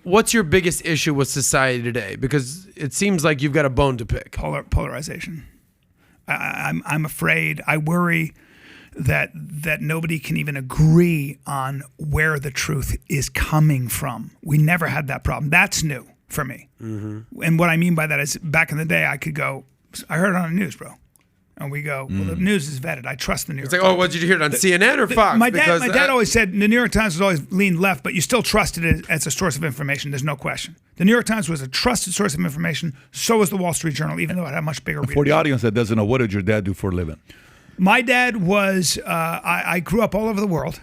what's your biggest issue with society today? Because it seems like you've got a bone to pick. Polarization. I'm afraid. I worry that nobody can even agree on where the truth is coming from. We never had that problem. That's new for me. Mm-hmm. And what I mean by that is, back in the day, I could go, I heard it on the news, bro. And we go, well, the news is vetted. I trust the New York Times. It's like, oh, what did you hear it on CNN or Fox? My dad always said the New York Times was always leaned left, but you still trusted it as a source of information. There's no question. The New York Times was a trusted source of information. So was the Wall Street Journal, even though it had a much bigger readership. For the audience that doesn't know, what did your dad do for a living? My dad was, I grew up all over the world.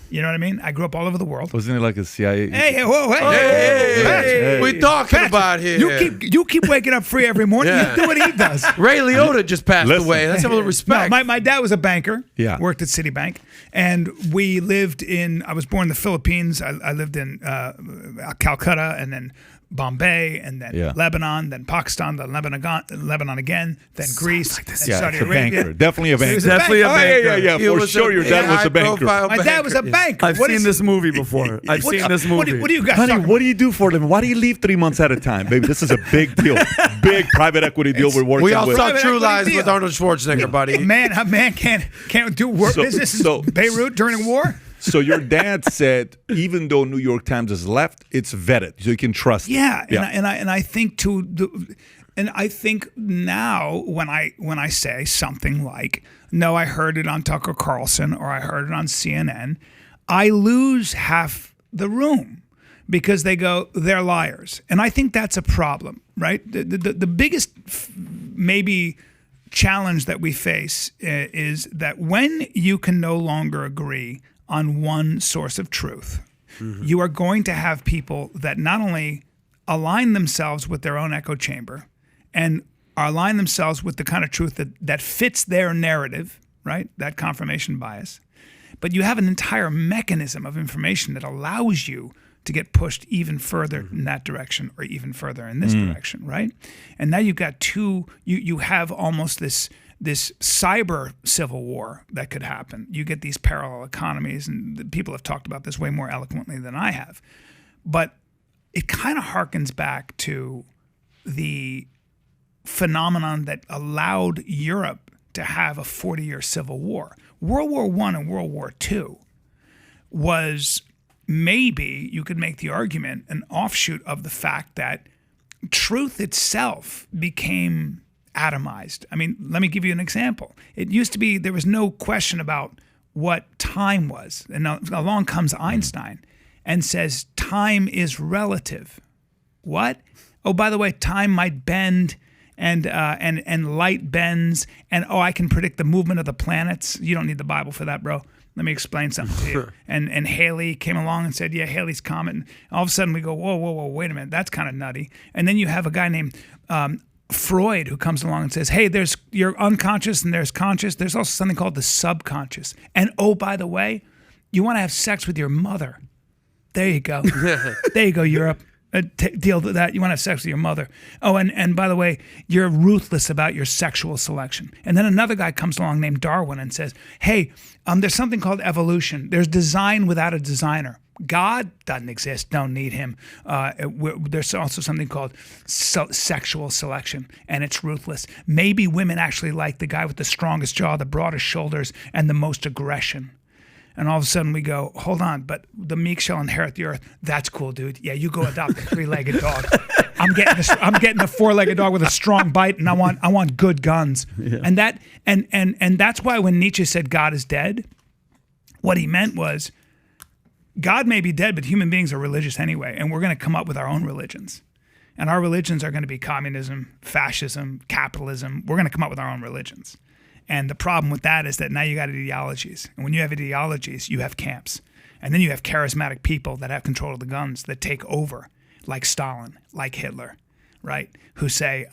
You know what I mean? I grew up all over the world. Wasn't he like a CIA? Hey, whoa, hey. We talking about here. You keep waking up free every morning. Yeah. You do what he does. Ray Liotta just passed away. Let's have a little respect. No, my dad was a banker. Yeah. Worked at Citibank. And we lived I was born in the Philippines. I lived in Calcutta and then Bombay and then Lebanon, then Pakistan, then Lebanon again, then Greece, then Saudi Arabia. Banker. Definitely a banker. Definitely a banker. Yeah. For sure, your dad was a banker. My dad was a banker. I've seen this movie before. I've seen this movie. What do you guys Honey, talking what do you do for them? Why do you leave 3 months at a time, baby? This is a big deal. Big private equity deal we're working with. We all saw Private True equity Lies deal. with Arnold Schwarzenegger, buddy. A man can't do work business in Beirut during war. So your dad said, even though New York Times is left, it's vetted, so you can trust it. Yeah. And I think I think now when I say something like, no, I heard it on Tucker Carlson or I heard it on CNN, I lose half the room because they go, they're liars. And I think that's a problem, right? The biggest maybe challenge that we face is that when you can no longer agree on one source of truth, you are going to have people that not only align themselves with their own echo chamber and align themselves with the kind of truth that fits their narrative, right? That confirmation bias. But you have an entire mechanism of information that allows you to get pushed even further in that direction or even further in this direction, right? And now you've got you have almost this cyber civil war that could happen. You get these parallel economies, and people have talked about this way more eloquently than I have. But it kind of harkens back to the phenomenon that allowed Europe to have a 40-year civil war. World War I and World War II was, maybe you could make the argument, an offshoot of the fact that truth itself became atomized. I mean, let me give you an example. It used to be there was no question about what time was. And along comes Einstein and says time is relative. What? Oh, by the way, time might bend and light bends, and I can predict the movement of the planets. You don't need the Bible for that, bro. Let me explain something to you. And Halley came along and said, yeah, Halley's Comet. And all of a sudden we go, whoa, wait a minute. That's kind of nutty. And then you have a guy named Freud who comes along and says, hey, there's your unconscious and there's conscious. There's also something called the subconscious. And oh, by the way, you want to have sex with your mother. There you go. There you go, Europe. Deal with that. You want to have sex with your mother. Oh, and by the way, you're ruthless about your sexual selection. And then another guy comes along named Darwin and says, hey, there's something called evolution. There's design without a designer. God doesn't exist. Don't need him. There's also something called sexual selection, and it's ruthless. Maybe women actually like the guy with the strongest jaw, the broadest shoulders, and the most aggression. And all of a sudden we go, hold on, but the meek shall inherit the earth. That's cool, dude. Yeah, you go adopt a 3-legged dog. I'm getting a 4-legged dog with a strong bite, and I want good guns. Yeah. And that's why when Nietzsche said God is dead, what he meant was God may be dead, but human beings are religious anyway, and we're going to come up with our own religions. And our religions are going to be communism, fascism, capitalism. We're going to come up with our own religions. And the problem with that is that now you got ideologies. And when you have ideologies, you have camps. And then you have charismatic people that have control of the guns that take over, like Stalin, like Hitler, right? Who say,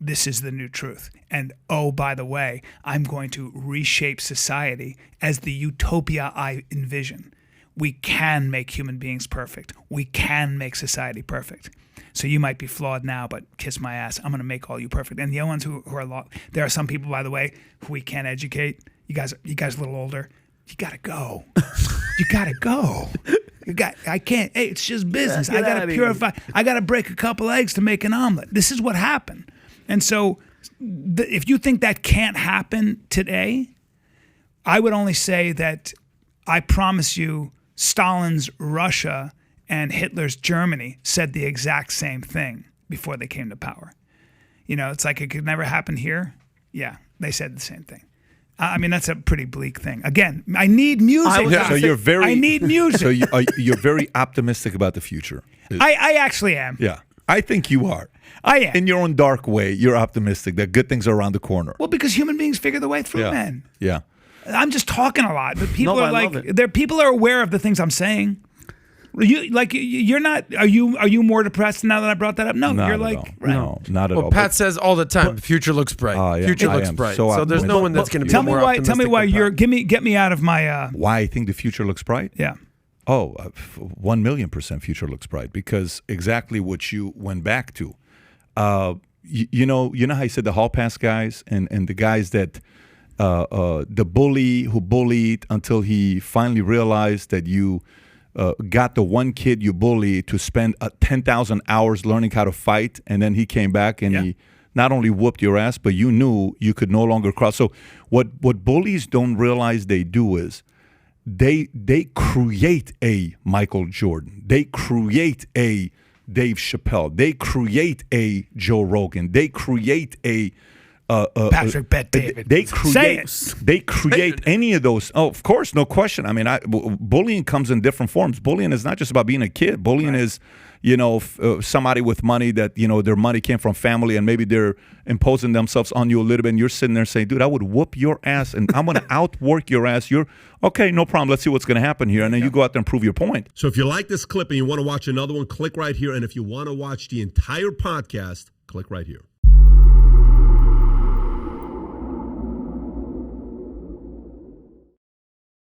this is the new truth. And oh, by the way, I'm going to reshape society as the utopia I envision. We can make human beings perfect. We can make society perfect. So you might be flawed now, but kiss my ass. I'm going to make all you perfect. And the other ones who are there are some people, by the way, who we can't educate. You guys are a little older. You got to go. You got to go. I can't. Hey, it's just business. I Get got to outta purify. I got to break a couple eggs to make an omelet. This is what happened. And so if you think that can't happen today, I would only say that I promise you Stalin's Russia and Hitler's Germany said the exact same thing before they came to power. You know, it's like it could never happen here. Yeah, they said the same thing. I mean, that's a pretty bleak thing. Again, I need music. So you're very. I need music. So you're very optimistic about the future. I actually am. Yeah, I think you are. I am. In your own dark way, you're optimistic that good things are around the corner. Well, because human beings figure their way through, Yeah. man. Yeah. I'm just talking a lot, but people No, are I like, love it. people are aware of the things I'm saying. You're not. Are you more depressed now that I brought that up? No, Not you're at like, all. right. No, not at Well, all. Pat says all the time, the future looks bright. yeah, Future I looks am bright. so So there's no optimistic. one that's going to be Tell me more why. Tell me optimistic why than you're. Pat. Get me out of my. Why I think the future looks bright? Yeah. Oh, 1,000,000% future looks bright because exactly what you went back to. You know how I said the hall pass guys and the guys that the bully who bullied until he finally realized that you got the one kid you bullied to spend 10,000 hours learning how to fight, and then he came back and he not only whooped your ass, but you knew you could no longer cross. So what bullies don't realize they do is they create a Michael Jordan. They create a Dave Chappelle. They create a Joe Rogan. They create a Patrick Bet David. They Say create. it. They create any of those. Oh, of course, no question. I mean, bullying comes in different forms. Bullying is not just about being a kid. Bullying is, somebody with money that their money came from family, and maybe they're imposing themselves on you a little bit. And you're sitting there saying, "Dude, I would whoop your ass, and I'm going to outwork your ass." You're okay, no problem. Let's see what's going to happen here, and then you go out there and prove your point. So if you like this clip and you want to watch another one, click right here. And if you want to watch the entire podcast, click right here.